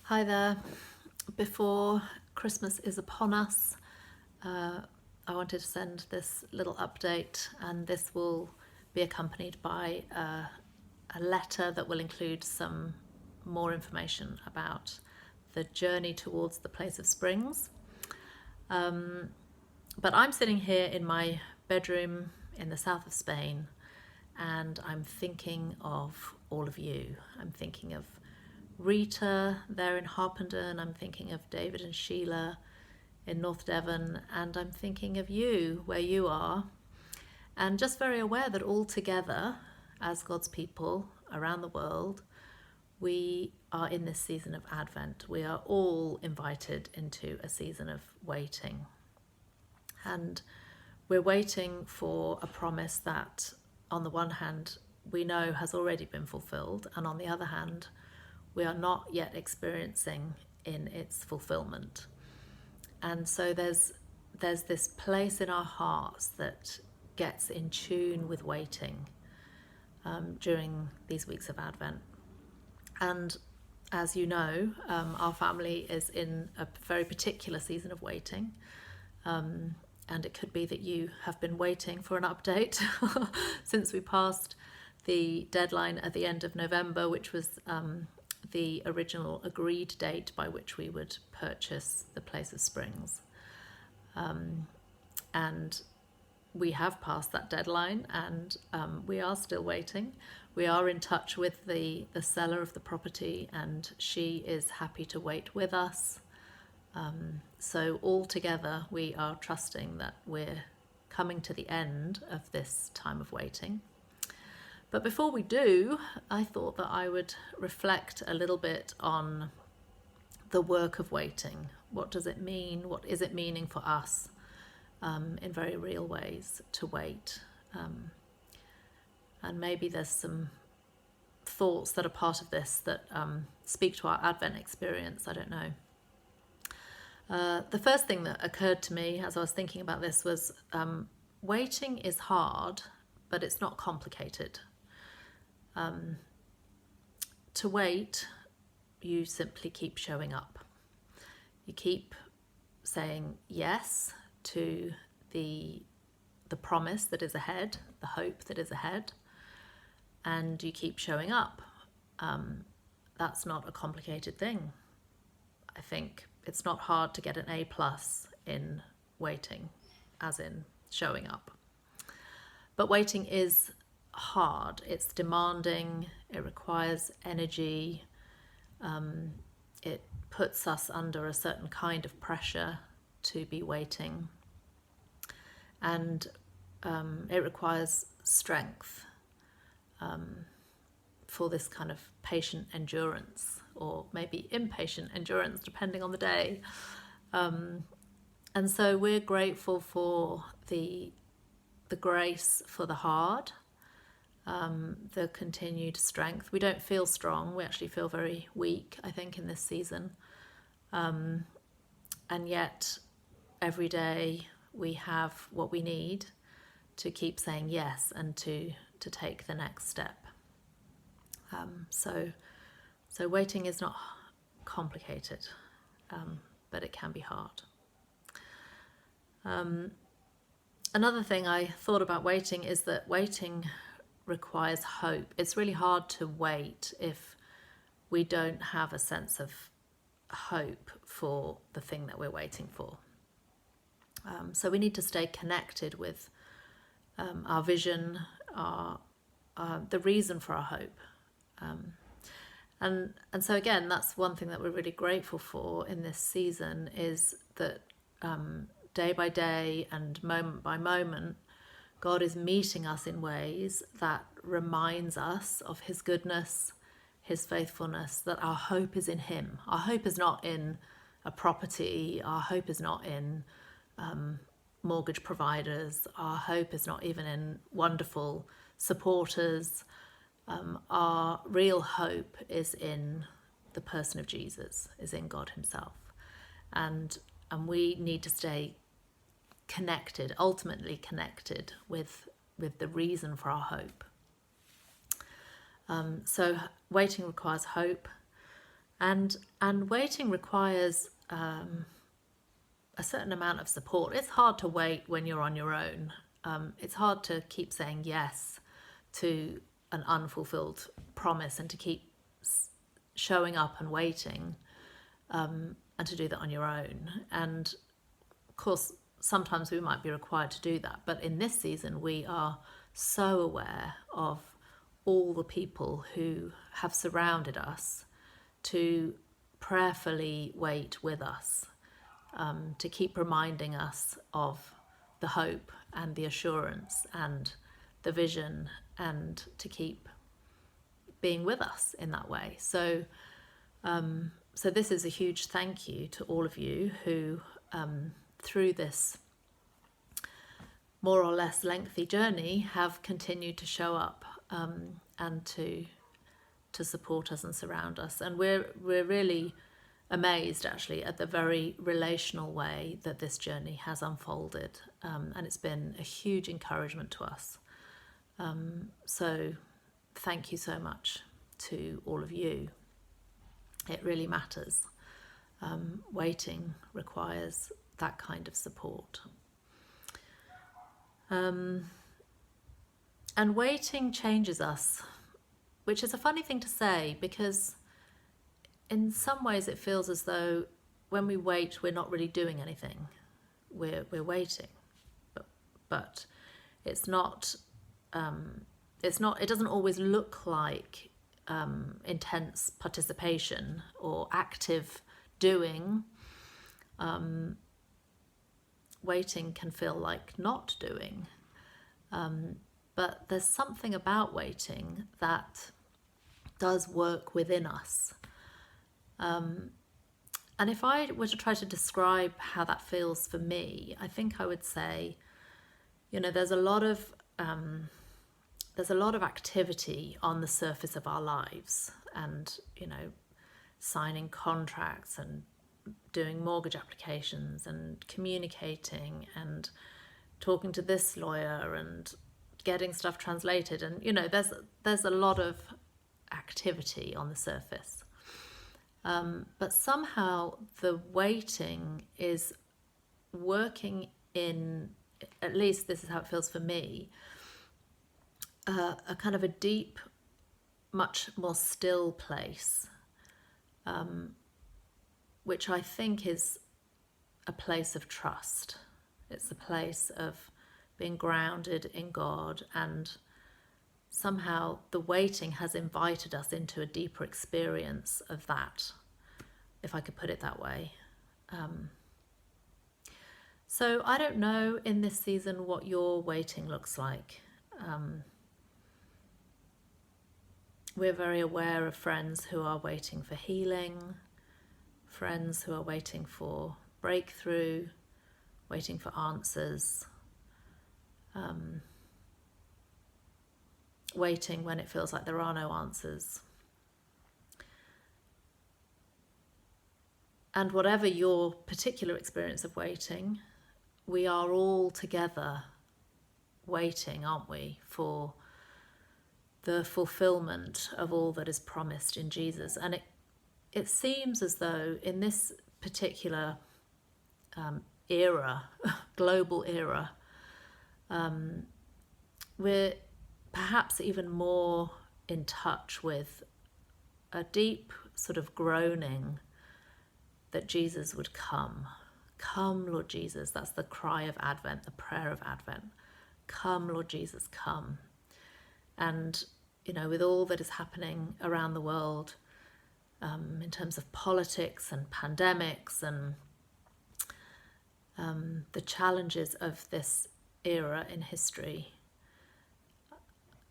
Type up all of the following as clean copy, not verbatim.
Hi there. Before Christmas is upon us, I wanted to send this little update, and this will be accompanied by a letter that will include some more information about the journey towards the place of springs. But I'm sitting here in my bedroom in the south of Spain, and I'm thinking of all of you. I'm thinking of Rita there in Harpenden, I'm thinking of David and Sheila in North Devon, and I'm thinking of you where you are, and just very aware that all together as God's people around the world, we are in this season of Advent. We are all invited into a season of waiting, and we're waiting for a promise that on the one hand we know has already been fulfilled, and on the other hand we are not yet experiencing in its fulfillment. And so there's this place in our hearts that gets in tune with waiting during these weeks of Advent. And as you know, our family is in a very particular season of waiting. And it could be that you have been waiting for an update since we passed the deadline at the end of November, which was the original agreed date by which we would purchase the place of springs. And we have passed that deadline, and we are still waiting. We are in touch with the seller of the property, and she is happy to wait with us. So all together we are trusting that we're coming to the end of this time of waiting. But before we do, I thought that I would reflect a little bit on the work of waiting. What does it mean? What is it meaning for us in very real ways to wait? And maybe there's some thoughts that are part of this that speak to our Advent experience. I don't know. The first thing that occurred to me as I was thinking about this was waiting is hard, but it's not complicated. To wait, you simply keep showing up. You keep saying yes to the promise that is ahead, the hope that is ahead, and you keep showing up. That's not a complicated thing. I think it's not hard to get an A+ in waiting, as in showing up. But waiting is hard. It's demanding. It requires energy. It puts us under a certain kind of pressure to be waiting. And it requires strength for this kind of patient endurance, or maybe impatient endurance, depending on the day. And so we're grateful for the grace for the hard, the continued strength. We don't feel strong. We actually feel very weak, I think, in this season. And yet, every day we have what we need to keep saying yes and to take the next step. So waiting is not complicated, but it can be hard. Another thing I thought about waiting is that waiting requires hope. It's really hard to wait if we don't have a sense of hope for the thing that we're waiting for. So we need to stay connected with our vision, the reason for our hope. And so again, that's one thing that we're really grateful for in this season, is that day by day and moment by moment, God is meeting us in ways that reminds us of his goodness, his faithfulness, that our hope is in him. Our hope is not in a property. Our hope is not in mortgage providers. Our hope is not even in wonderful supporters. Our real hope is in the person of Jesus, is in God himself. And we need to stay connected, ultimately connected with the reason for our hope. So waiting requires hope. And waiting requires a certain amount of support. It's hard to wait when you're on your own. It's hard to keep saying yes to an unfulfilled promise and to keep showing up and waiting, and to do that on your own. And of course, sometimes we might be required to do that. But in this season, we are so aware of all the people who have surrounded us to prayerfully wait with us, to keep reminding us of the hope and the assurance and the vision, and to keep being with us in that way. So this is a huge thank you to all of you who, through this more or less lengthy journey, have continued to show up, and to support us and surround us. And we're really amazed, actually, at the very relational way that this journey has unfolded, and it's been a huge encouragement to us. So thank you so much to all of you. It really matters. Waiting requires that kind of support. And waiting changes us, which is a funny thing to say, because in some ways it feels as though when we wait, we're not really doing anything. We're waiting, but it's not. It doesn't always look like intense participation or active doing. Waiting can feel like not doing. But there's something about waiting that does work within us. And if I were to try to describe how that feels for me, I think I would say, there's a lot of activity on the surface of our lives, and signing contracts and doing mortgage applications and communicating and talking to this lawyer and getting stuff translated, and there's a lot of activity on the surface, but somehow the waiting is working in, at least this is how it feels for me, a kind of a deep, much more still place, which I think is a place of trust. It's a place of being grounded in God, and somehow the waiting has invited us into a deeper experience of that, if I could put it that way. So I don't know in this season what your waiting looks like. We're very aware of friends who are waiting for healing, friends who are waiting for breakthrough, waiting for answers, waiting when it feels like there are no answers. And whatever your particular experience of waiting, we are all together waiting, aren't we, for the fulfillment of all that is promised in Jesus. And it seems as though in this particular era, global era, we're perhaps even more in touch with a deep sort of groaning that Jesus would come. Come, Lord Jesus. That's the cry of Advent, the prayer of Advent. Come, Lord Jesus, come. And, with all that is happening around the world, in terms of politics and pandemics and the challenges of this era in history,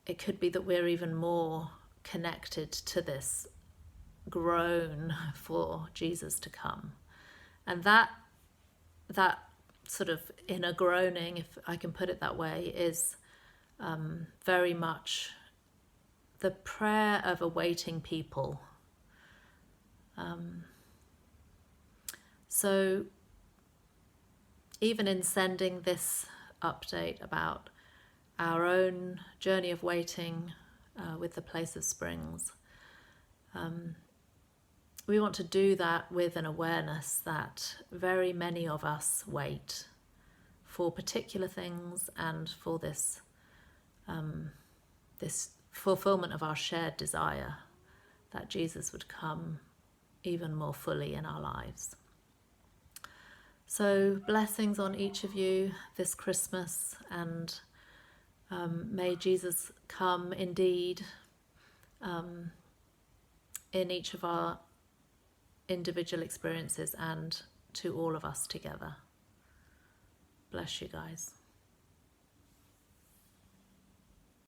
it could be that we're even more connected to this groan for Jesus to come. And that sort of inner groaning, if I can put it that way, is very much the prayer of a waiting people. So even in sending this update about our own journey of waiting with the Place of Springs, we want to do that with an awareness that very many of us wait for particular things and for this this fulfillment of our shared desire that Jesus would come even more fully in our lives. So blessings on each of you this Christmas, and may Jesus come indeed in each of our individual experiences and to all of us together. Bless you guys.